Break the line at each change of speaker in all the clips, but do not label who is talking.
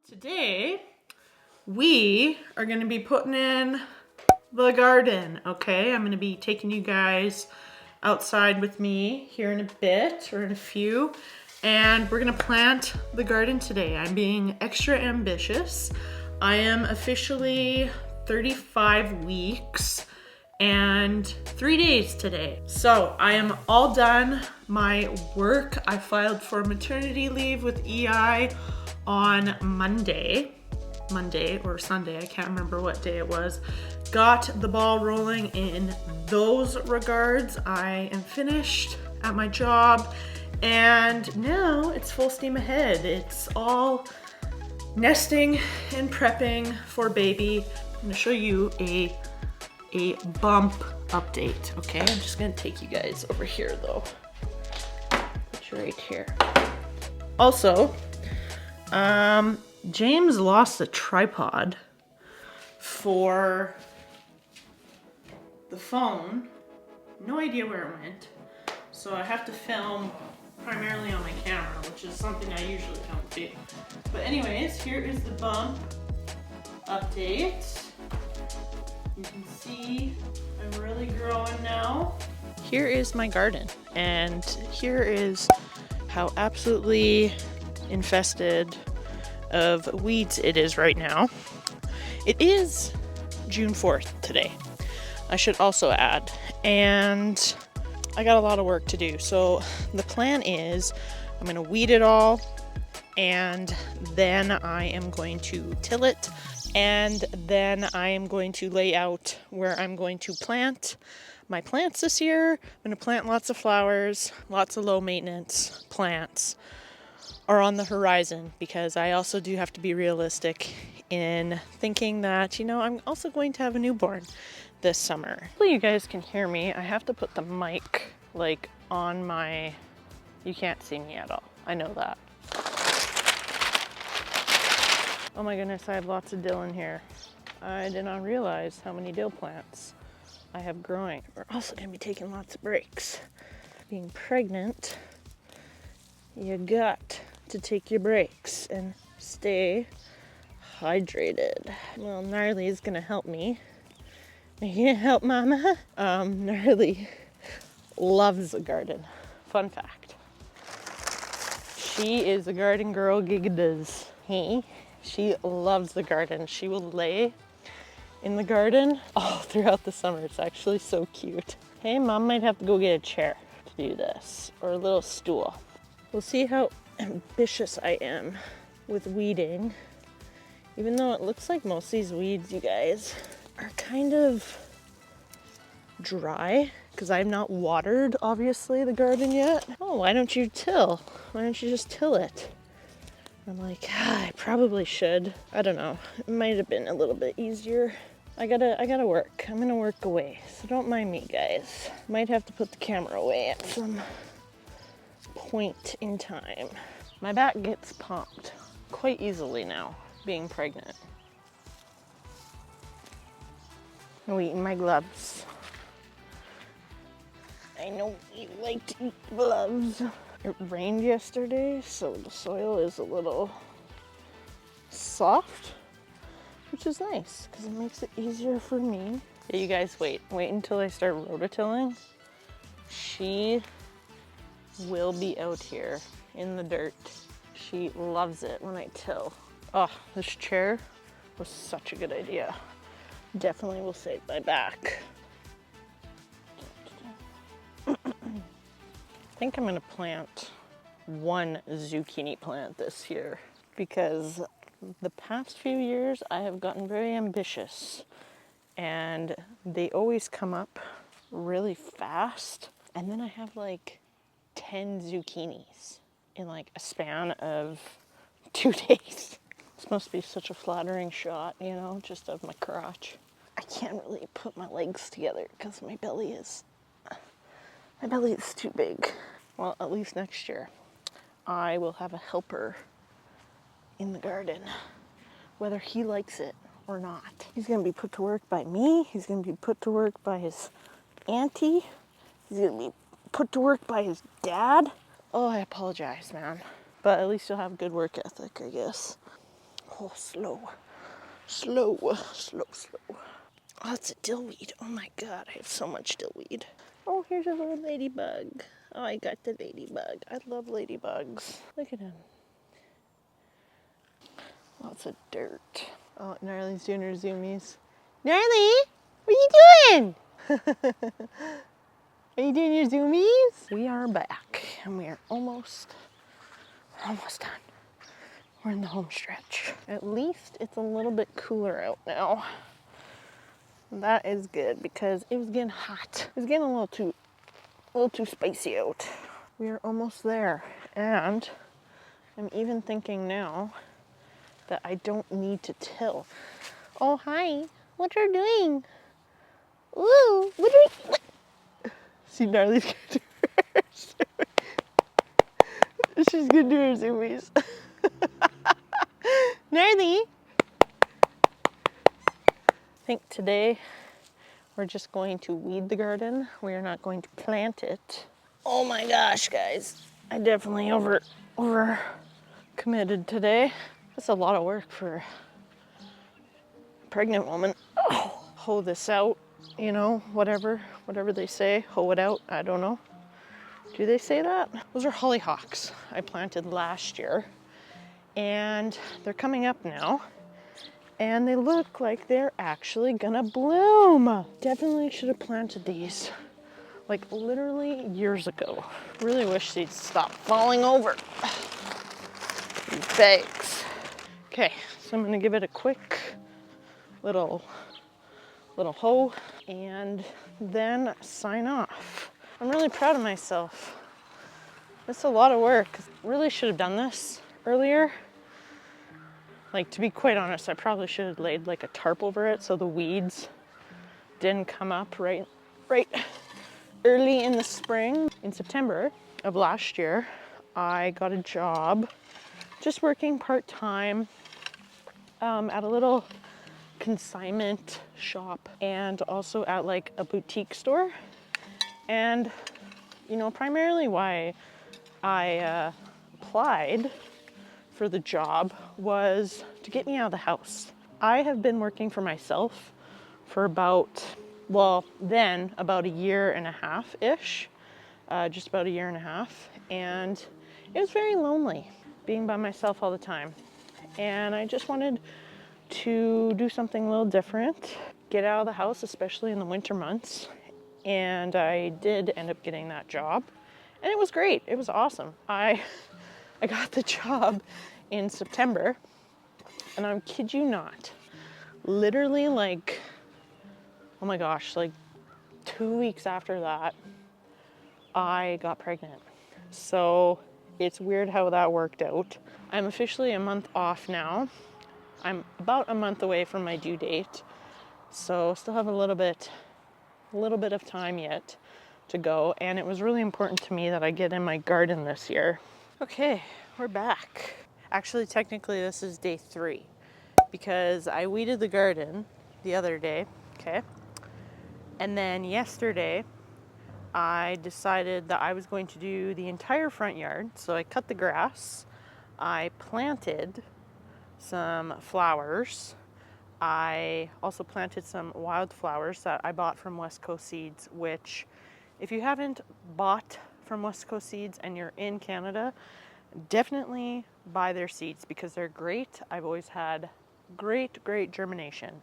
Today, we are going to be putting in the garden, okay? I'm going to be taking you guys outside with me here in a bit, or in a few, and we're going to plant the garden today. I'm being extra ambitious. I am officially 35 weeks and 3 days today. So I am all done my work. I filed for maternity leave with EI on Monday or Sunday, I can't remember what day it was. Got the ball rolling in those regards. I am finished at my job and now it's full steam ahead. It's all nesting and prepping for baby. I'm gonna show you a bump update, okay? I'm just gonna take you guys over here though. Put you right here. Also, James lost a tripod for the phone. No idea where it went. So I have to film primarily on my camera, which is something I usually don't do. But anyways, here is the bump update. You can see I'm really growing now. Here is my garden, and here is how absolutely infested of weeds it is right now. It is June 4th today, I should also add, and I got a lot of work to do. So the plan is I'm gonna weed it all, and then I am going to till it, and then I am going to lay out where I'm going to plant my plants this year. I'm gonna plant lots of flowers, lots of low maintenance plants are on the horizon, because I also do have to be realistic in thinking that, you know, I'm also going to have a newborn this summer. Hopefully you guys can hear me. I have to put the mic like on my, you can't see me at all. I know that. Oh my goodness, I have lots of dill in here. I did not realize how many dill plants I have growing. We're also gonna be taking lots of breaks. Being pregnant, you got to take your breaks and stay hydrated. Well, Gnarly is gonna help me. Are you gonna help Mama? Gnarly loves a garden. Fun fact. She is a garden girl gigadoes. Hey, she loves the garden. She will lay in the garden all throughout the summer. It's actually so cute. Hey, Mom might have to go get a chair to do this, or a little stool. We'll see how ambitious I am with weeding, even though it looks like most of these weeds, you guys, are kind of dry because I've not watered, obviously, the garden yet. Oh, why don't you till? Why don't you just till it? I'm like, I probably should. I don't know. It might have been a little bit easier. I gotta work. I'm gonna work away, so don't mind me, guys. Might have to put the camera away at some point in time. My back gets pumped quite easily now, being pregnant. I'm eating my gloves. I know you like to eat gloves. It rained yesterday, so the soil is a little soft, which is nice because it makes it easier for me. Yeah, you guys wait until I start rototilling. She will be out here in the dirt. She loves it when I till. Oh, this chair was such a good idea. Definitely will save my back. I think I'm gonna plant one zucchini plant this year, because the past few years I have gotten very ambitious and they always come up really fast, and then I have like 10 zucchinis in like a span of 2 days. It's supposed to be such a flattering shot, you know, just of my crotch. I can't really put my legs together because my belly is too big. Well, at least next year I will have a helper in the garden, whether he likes it or not. He's gonna be put to work by me. He's gonna be put to work by his auntie. He's gonna be put to work by his dad. Oh, I apologize, man. But at least you'll have good work ethic, I guess. Oh, slow. Slow, slow, slow. Lots of dillweed. Oh my god, I have so much dillweed. Oh, here's a little ladybug. Oh, I got the ladybug. I love ladybugs. Look at him. Lots of dirt. Oh, Gnarly's doing her zoomies. Gnarly, what are you doing? Are you doing your zoomies? We are back, and we are almost done. We're in the home stretch. At least it's a little bit cooler out now. That is good because it was getting hot. It was getting a little too spicy out. We are almost there, and I'm even thinking now that I don't need to till. Oh, hi. What you're doing? Ooh, what are you... See, Gnarly's gonna do hers. She's gonna do her zoomies. Gnarly. I think today we're just going to weed the garden. We are not going to plant it. Oh my gosh, guys. I definitely over committed today. That's a lot of work for a pregnant woman. Oh, hoe this out, you know, whatever they say, hoe it out, I don't know. Do they say that? Those are hollyhocks I planted last year, and they're coming up now, and they look like they're actually gonna bloom. Definitely should have planted these like literally years ago. Really wish they'd stop falling over. These bags. Okay, so I'm gonna give it a quick little hoe and then sign off. I'm really proud of myself. It's a lot of work. Really should have done this earlier. Like, to be quite honest, I probably should have laid like a tarp over it so the weeds didn't come up right early in the spring. In September of last year, I got a job just working part-time at a little consignment shop and also at like a boutique store. And, you know, primarily why I applied for the job was to get me out of the house. I have been working for myself for about, well, then about a year and a half-ish, just about a year and a half. And it was very lonely being by myself all the time. And I just wanted to do something a little different, get out of the house, especially in the winter months. And I did end up getting that job. And it was great. It was awesome. I got the job in September, and I kid you not, literally like, oh my gosh, like 2 weeks after that, I got pregnant. So it's weird how that worked out. I'm officially a month off now. I'm about a month away from my due date, so still have a little bit of time yet to go, and it was really important to me that I get in my garden this year. Okay, we're back. Actually, technically this is day 3 because I weeded the garden the other day, okay? And then yesterday I decided that I was going to do the entire front yard. So I cut the grass, I planted some flowers. I also planted some wildflowers that I bought from West Coast Seeds, which if you haven't bought from West Coast Seeds and you're in Canada, definitely buy their seeds because they're great. I've always had great germination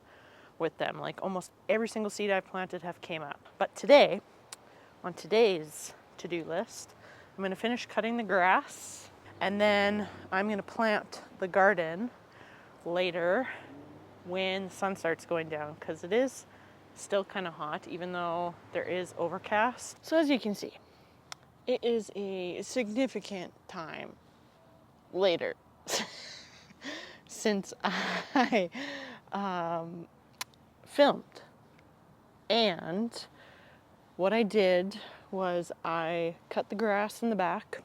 with them. Like almost every single seed I've planted have came up. But today, on today's to-do list, I'm gonna finish cutting the grass and then I'm gonna plant the garden later when the sun starts going down, because it is still kind of hot even though there is overcast. So as you can see, it is a significant time later since I filmed. And what I did was I cut the grass in the back.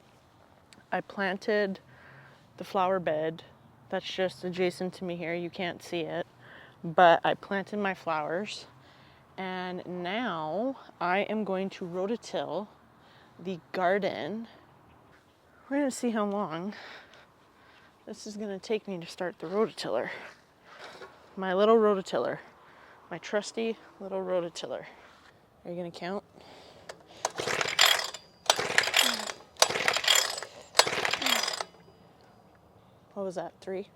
I planted the flower bed that's just adjacent to me here. You can't see it, but I planted my flowers. And now I am going to rototill the garden. We're gonna see how long this is gonna take me to start the rototiller. My little rototiller. My trusty little rototiller. Are you gonna count? What was that, 3?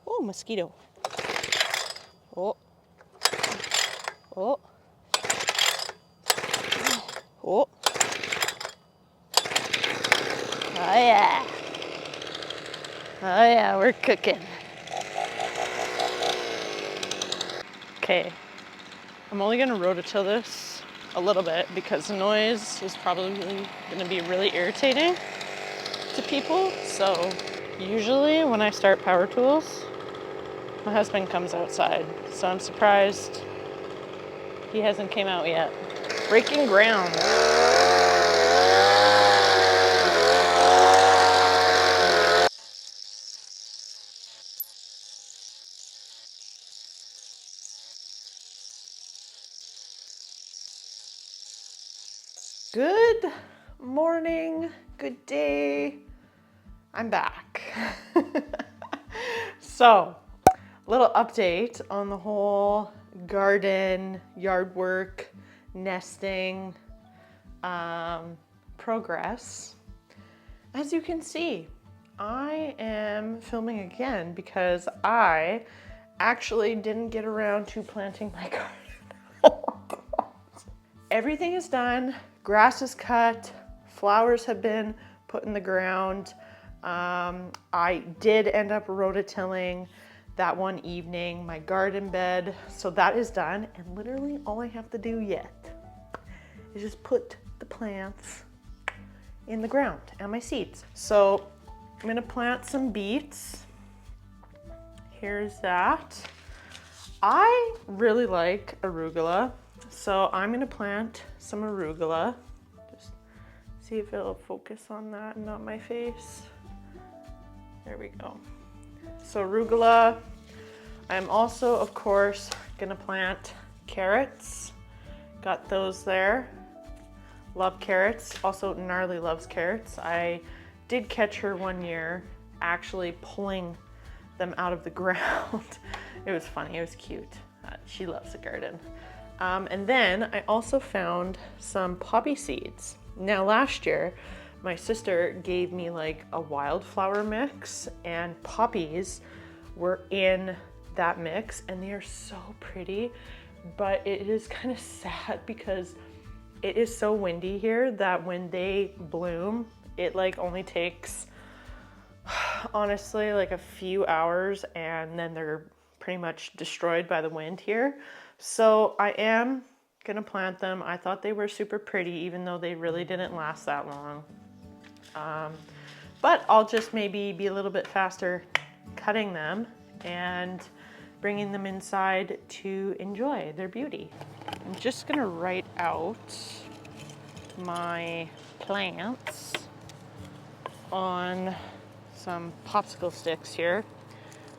Oh, mosquito. Oh. Oh. Oh. Oh yeah. Oh yeah, we're cooking. Okay. I'm only gonna rototill this a little bit because the noise is probably gonna be really irritating to people. So usually when I start power tools, my husband comes outside. So I'm surprised he hasn't came out yet. Breaking ground. Good morning, good day. I'm back. So, little update on the whole garden, yard work, nesting progress. As you can see, I am filming again because I actually didn't get around to planting my garden. Everything is done, grass is cut, flowers have been put in the ground. I did end up rototilling that one evening, my garden bed. So that is done. And literally all I have to do yet is just put the plants in the ground and my seeds. So I'm gonna plant some beets. Here's that. I really like arugula. So I'm gonna plant some arugula. Just see if it'll focus on that and not my face. There we go. So arugula. I'm also, of course, gonna plant carrots. Got those there. Love carrots. Also, Gnarly loves carrots. I did catch her one year actually pulling them out of the ground. It was funny, it was cute. She loves the garden. And then I also found some poppy seeds. Now last year, my sister gave me like a wildflower mix and poppies were in that mix and they are so pretty, but it is kind of sad because it is so windy here that when they bloom, it like only takes honestly like a few hours and then they're pretty much destroyed by the wind here. So I am gonna plant them. I thought they were super pretty even though they really didn't last that long. But I'll just maybe be a little bit faster cutting them and bringing them inside to enjoy their beauty. I'm just gonna write out my plants on some popsicle sticks here.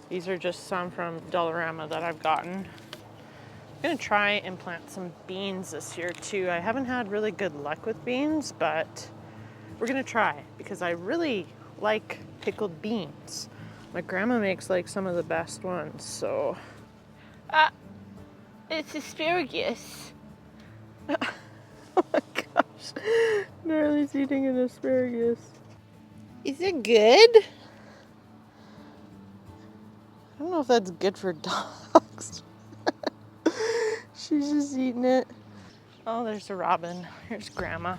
These are just some from Dollarama that I've gotten. I'm gonna try and plant some beans this year too. I haven't had really good luck with beans, but we're gonna try because I really like pickled beans. My grandma makes like some of the best ones, so. It's asparagus. Oh my gosh, Gnarly's eating an asparagus. Is it good? I don't know if that's good for dogs. She's just eating it. Oh, there's a robin. Here's Grandma.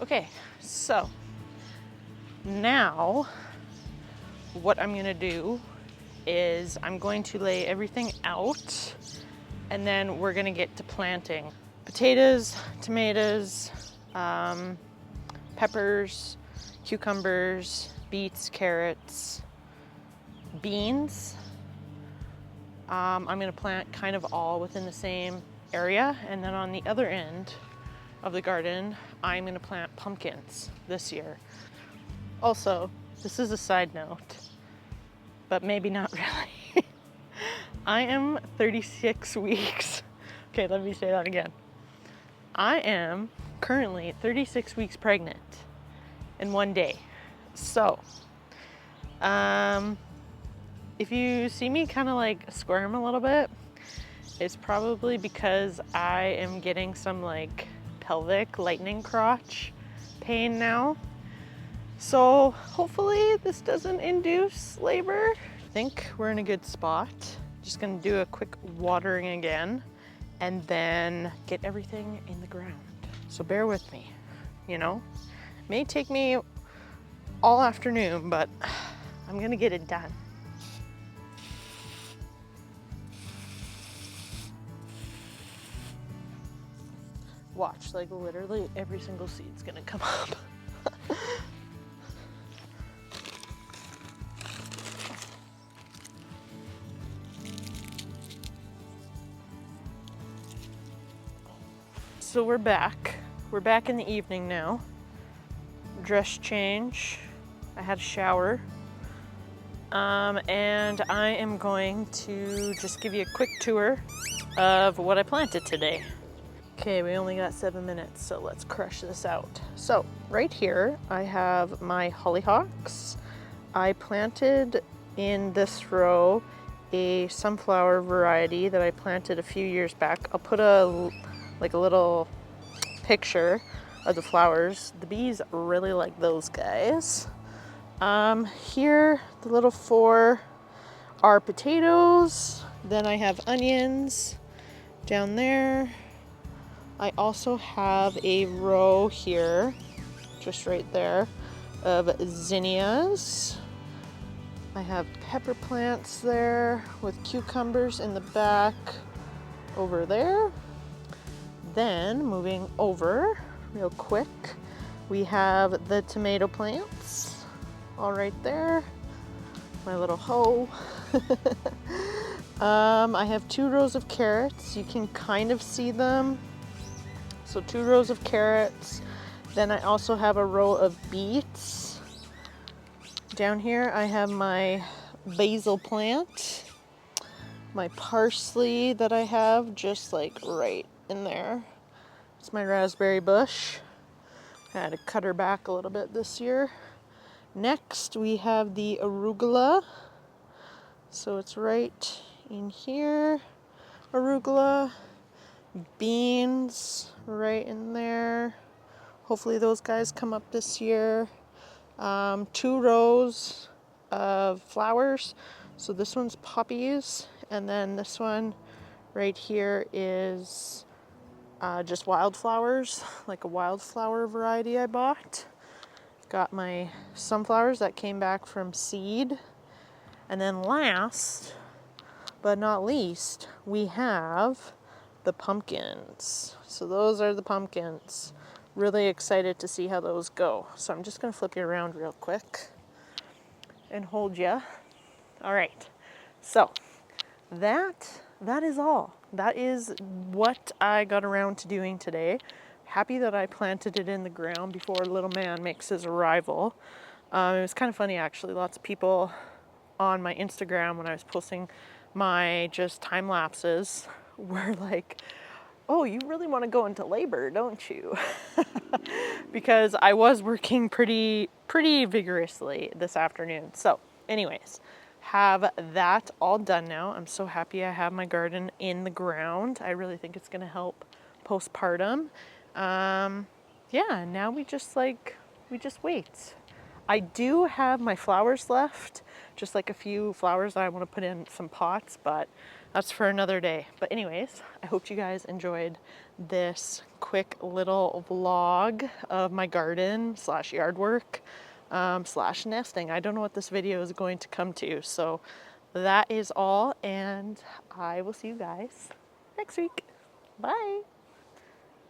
Okay, so now what I'm gonna do is I'm going to lay everything out and then we're gonna get to planting. Potatoes, tomatoes, peppers, cucumbers, beets, carrots, beans. I'm gonna plant kind of all within the same area, and then on the other end of the garden, I'm gonna plant pumpkins this year. Also, this is a side note, but maybe not really. I am 36 weeks. Okay, let me say that again. I am currently 36 weeks pregnant, in one day. So, if you see me kind of like squirm a little bit, it's probably because I am getting some like pelvic lightning crotch pain now. So hopefully this doesn't induce labor. I think we're in a good spot. Just gonna do a quick watering again and then get everything in the ground. So bear with me, you know? May take me all afternoon, but I'm gonna get it done. Watch, like literally every single seed's gonna come up. So we're back. We're back in the evening now. Dress change. I had a shower. And I am going to just give you a quick tour of what I planted today. Okay, we only got 7 minutes, so let's crush this out. So right here, I have my hollyhocks. I planted in this row a sunflower variety that I planted a few years back. I'll put a little picture of the flowers. The bees really like those guys. Here, the little 4 are potatoes. Then I have onions down there. I also have a row here, just right there, of zinnias. I have pepper plants there with cucumbers in the back over there. Then moving over real quick, we have the tomato plants all right there. My little hoe. I have 2 rows of carrots. You can kind of see them. So 2 rows of carrots. Then I also have a row of beets. Down here I have my basil plant, my parsley that I have just like right in there. It's my raspberry bush. I had to cut her back a little bit this year. Next we have the arugula. So it's right in here. Arugula. Beans right in there. Hopefully those guys come up this year. 2 rows of flowers. So this one's poppies, and then this one right here is just wildflowers, like a wildflower variety I bought. Got my sunflowers that came back from seed. And then last but not least, we have the pumpkins. So those are the pumpkins. Really excited to see how those go. So I'm just gonna flip you around real quick and hold you. All right, so that is all. That is what I got around to doing today. Happy that I planted it in the ground before little man makes his arrival. It was kind of funny actually. Lots of people on my Instagram when I was posting my just time lapses were like, oh, you really want to go into labor, don't you? Because I was working pretty vigorously this afternoon. So anyways, have that all done now. I'm so happy I have my garden in the ground. I really think it's going to help postpartum. Yeah, now we just wait. I do have my flowers left, just like a few flowers that I want to put in some pots, but that's for another day. But anyways, I hope you guys enjoyed this quick little vlog of my garden / yard work / nesting. I don't know what this video is going to come to. So that is all, and I will see you guys next week. Bye.